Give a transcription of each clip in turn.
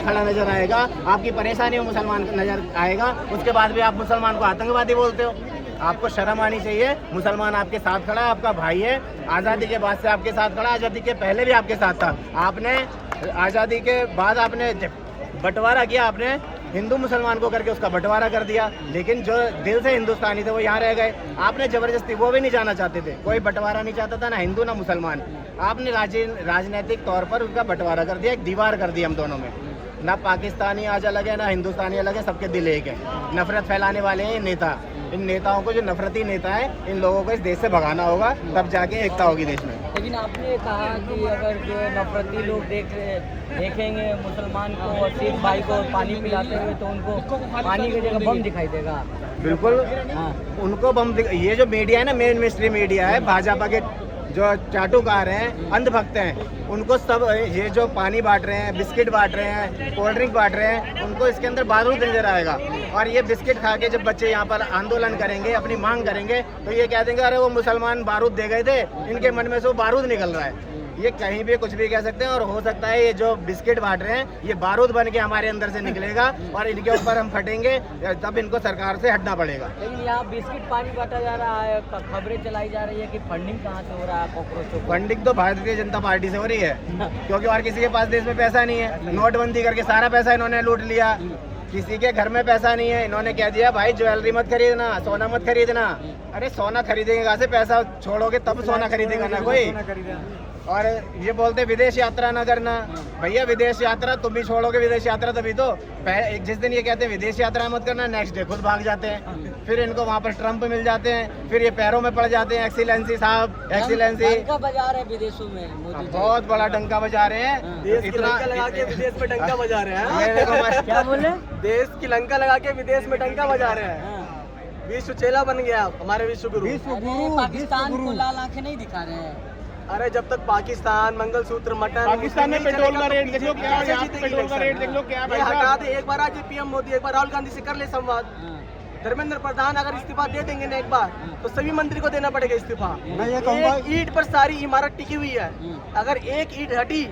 खड़ा नजर आएगा, आपकी परेशानी में मुसलमान नजर आएगा, उसके बाद भी आप मुसलमान को आतंकवादी बोलते हो। आपको शर्म आनी चाहिए। मुसलमान आपके साथ खड़ा है, आपका भाई है, आज़ादी के बाद से आपके साथ खड़ा, आज़ादी के पहले भी आपके साथ था। आपने आज़ादी के बाद आपने बंटवारा किया, आपने हिंदू मुसलमान को करके उसका बंटवारा कर दिया, लेकिन जो दिल से हिंदुस्तानी थे वो यहाँ रह गए। आपने जबरदस्ती, वो भी नहीं जाना चाहते थे, कोई बंटवारा नहीं चाहता था, ना हिंदू ना मुसलमान। आपने राजनीतिक तौर पर उनका बंटवारा कर दिया, एक दीवार कर दी हम दोनों में। ना पाकिस्तानी आज अलग है, ना हिंदुस्तानी अलग है, सबके दिल एक है। नफरत फैलाने वाले हैं नेता। इन नेताओं को, जो नफरती नेता है, इन लोगों को इस देश से भगाना होगा, तब जाके एकता होगी देश में। लेकिन आपने कहा कि अगर जो नफरती लोग देखेंगे मुसलमान को और सिख भाई को पानी पिलाते हुए तो उनको पानी की जगह बम दिखाई देगा। बिल्कुल, हाँ। उनको बम। ये जो मीडिया है ना, मेन स्ट्रीम मीडिया है, भाजपा के जो चाटुकार हैं, अंधभक्त हैं, उनको सब ये जो पानी बांट रहे हैं, बिस्किट बांट रहे हैं, कोल्ड ड्रिंक बांट रहे हैं, उनको इसके अंदर बारूद नजर आएगा। और ये बिस्किट खा के जब बच्चे यहाँ पर आंदोलन करेंगे, अपनी मांग करेंगे, तो ये कह देंगे अरे वो मुसलमान बारूद दे गए थे, इनके मन में से वो बारूद निकल रहा है। ये कहीं भी कुछ भी कह सकते हैं, और हो सकता है ये जो बिस्किट बांट रहे हैं, ये बारूद बन के हमारे अंदर से निकलेगा और इनके ऊपर हम फटेंगे, तब इनको सरकार से हटना पड़ेगा। लेकिन यहाँ बिस्किट पानी बांटा जा रहा है, खबरें चलाई जा रही है कि फंडिंग कहाँ से हो रहा है कॉकरोचों को। फंडिंग तो भारतीय जनता पार्टी से हो रही है, क्योंकि और किसी के पास देश में पैसा नहीं है। नोटबंदी करके सारा पैसा इन्होंने लूट लिया। किसी के घर में पैसा नहीं है, इन्होंने कह दिया भाई ज्वेलरी मत खरीदना, सोना मत खरीदना। अरे सोना खरीदेंगे कहाँ से? पैसा छोड़ोगे तब सोना खरीदेगा ना कोई। और ये बोलते विदेश यात्रा ना करना। भैया विदेश यात्रा तुम भी छोड़ोगे, विदेश यात्रा तभी तो। जिस दिन ये कहते हैं विदेश यात्रा मत करना, नेक्स्ट डे खुद भाग जाते हैं। फिर इनको वहाँ पर ट्रम्प मिल जाते हैं, फिर ये पैरों में पड़ जाते हैं। एक्सीलेंसी साहब, एक्सीलेंसी। डंका बजा रहे हैं विदेशों में मोदी जी। बहुत बड़ा डंका बजा रहे हैं। देश की लंका लगा के विदेश में डंका बजा रहे हैं। क्या बोले? देश की लंका लगा के विदेश में डंका बजा रहे हैं। विश्व चेला बन गया हमारे विश्व गुरु। पाकिस्तान को लाल आंखें नहीं दिखा रहे हैं। अरे जब तक पाकिस्तान मंगलसूत्र मटन, पाकिस्तान में पेट्रोल का रेट देख लो क्या है, पेट्रोल का रेट देख लो क्या है। हटा दे एक बार आज पीएम मोदी, एक बार राहुल गांधी से कर ले संवाद। धर्मेंद्र प्रधान अगर इस्तीफा दे देंगे ना एक बार, तो सभी मंत्री को देना पड़ेगा इस्तीफा। एक ईंट पर सारी इमारत टिकी हुई है, अगर एक ईंट हटी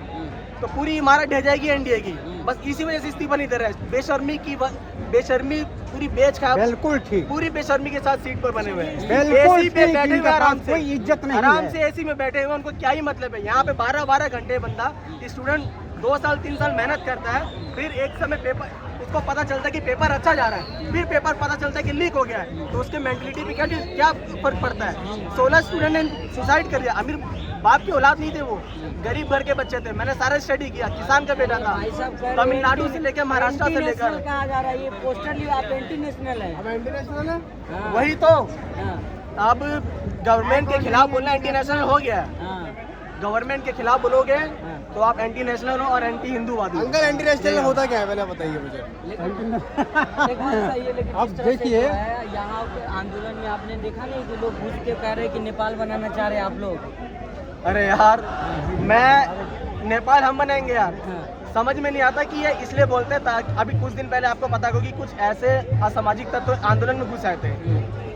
तो पूरी इमारत ढह जाएगी एनडीए की। बस इसी वजह से इस्तीफा नहीं दे रहा है। बेशर्मी पूरी बेच खा, बिल्कुल ठीक, पूरी बेशर्मी के साथ सीट पर बने हुए हैं। एसी पे बैठे हुए आराम से, कोई इज्जत नहीं, आराम से एसी में बैठे हुए, उनको क्या ही मतलब है। यहाँ पे 12-12 घंटे बंदा, स्टूडेंट 2 साल 3 साल मेहनत करता है, फिर एक समय पेपर उसको पता चलता है कि पेपर अच्छा जा रहा है, फिर पेपर पता चलता है कि लीक हो गया है, तो उसके मेंटलिटी पे क्या फर्क पड़ता है। 16 स्टूडेंट ने सुसाइड कर लिया। अमीर बाप की औलाद नहीं थे, वो गरीब घर के बच्चे थे। मैंने सारा स्टडी किया, किसान का बेटा था, तमिलनाडु से लेकर महाराष्ट्र से लेकर। कहा जा रहा है ये पोस्टर लिया, आप इंटरनेशनल है। अब इंटरनेशनल है, वही तो। अब गवर्नमेंट के खिलाफ बोलना इंटरनेशनल हो गया। गवर्नमेंट के खिलाफ बोलोगे तो आप एंटी नेशनल हो और एंटी हिंदूवादी। अंकल एंटी नेशनल होता क्या है पहले बताइए मुझे। अब देखिए यहाँ आंदोलन में आपने देखा नहीं कि लोग घुस के कह रहे हैं कि नेपाल बनाना चाह रहे हैं आप लोग। अरे यार, मैं नेपाल हम बनाएंगे यार, समझ में नहीं आता कि ये इसलिए बोलते हैं। अभी कुछ दिन पहले आपको पता होगा कि कुछ ऐसे असामाजिक तत्व आंदोलन में घुस आए थे।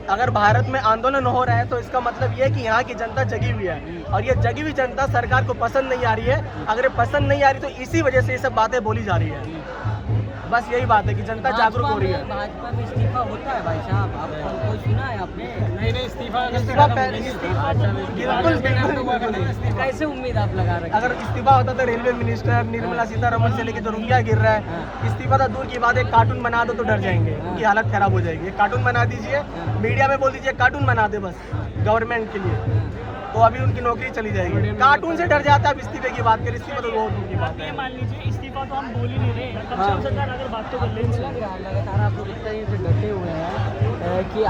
अगर भारत में आंदोलन हो रहा है तो इसका मतलब ये है कि यहाँ की जनता जगी हुई है, और ये जगी हुई जनता सरकार को पसंद नहीं आ रही है। अगर ये पसंद नहीं आ रही तो इसी वजह से ये सब बातें बोली जा रही है। बस यही बात है कि जनता जागरूक हो रही है। भाजपा में इस्तीफा होता है भाई साहब, आपको कोई सुना है आपने? नहीं इस्तीफा बिल्कुल। कैसे उम्मीद आप लगा रहे? अगर इस्तीफा होता तो रेलवे मिनिस्टर निर्मला सीतारमण से लेकर जो रुपया गिर रहा है, इस्तीफा तो दूर की बात है, कार्टून बना दो तो डर जाएंगे, उनकी हालत खराब हो जाएगी। कार्टून बना दीजिए, मीडिया में बोल दीजिए कार्टून बना दे बस गवर्नमेंट के लिए, तो अभी उनकी नौकरी चली जाएगी। कार्टून से डर जाता है। अब इस्तीफे की बात करें, इस्तीफा तो बहुत दूर की बात है। मान लीजिए इस्तीफा तो हम बोल ही नहीं रहे, कम से कम सरकार अगर बात तो कर ले। लगातार आप लोग इस तरह से डटे हुए हैं कि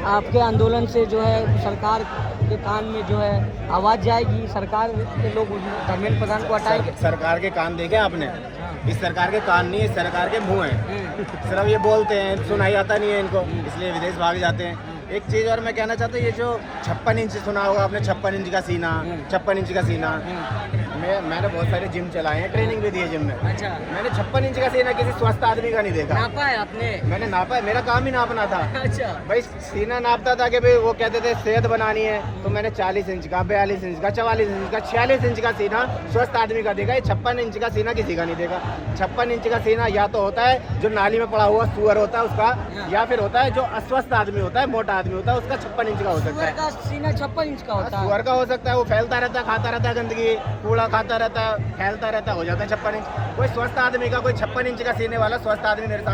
आपके आंदोलन से जो है सरकार के कान में जो है आवाज़ जाएगी, सरकार के लोग धर्मेंद्र प्रधान को हटाएंगे। सरकार के कान देखे आपने? इस सरकार के कान नहीं, इस सरकार के मुंह हैं। सिर्फ ये बोलते हैं, सुनाई आता नहीं है इनको, इसलिए विदेश भाग जाते हैं। एक चीज़ और मैं कहना चाहता हूँ, ये जो 56 इंच सुना होगा आपने, 56 इंच का सीना, 56 इंच का सीना, मैंने बहुत सारे जिम चलाए हैं, ट्रेनिंग भी दी है जिम में। अच्छा, मैंने 56 इंच का सीना किसी स्वस्थ आदमी का नहीं देखा। नापा है आपने? मैंने नापा है, मेरा काम ही नापना था। अच्छा, भाई सीना नापता था कि भाई वो कहते थे सेहत बनानी है, तो मैंने 40 इंच का, 42 इंच का, 44 इंच का, 46 इंच का सीना स्वस्थ आदमी का देखा। ये 56 इंच का सीना किसी का नहीं देखा। 56 इंच का सीना या तो होता है जो नाली में पड़ा हुआ सुअर होता है उसका, या फिर होता है जो अस्वस्थ आदमी होता है, मोटा आदमी होता है, उसका 56 इंच का हो सकता सुअर है। का सीना 56 इंच का होता है। सुअर का हो सकता है, वो फैलता रहता है, खाता रहता है, गंदगी कूड़ा खाता रहता है, फैलता रहता है, हो जाता है 56 इंच। कोई स्वस्थ आदमी का, कोई 56 इंच का सीने वाला स्वस्थ आदमी मेरे साथ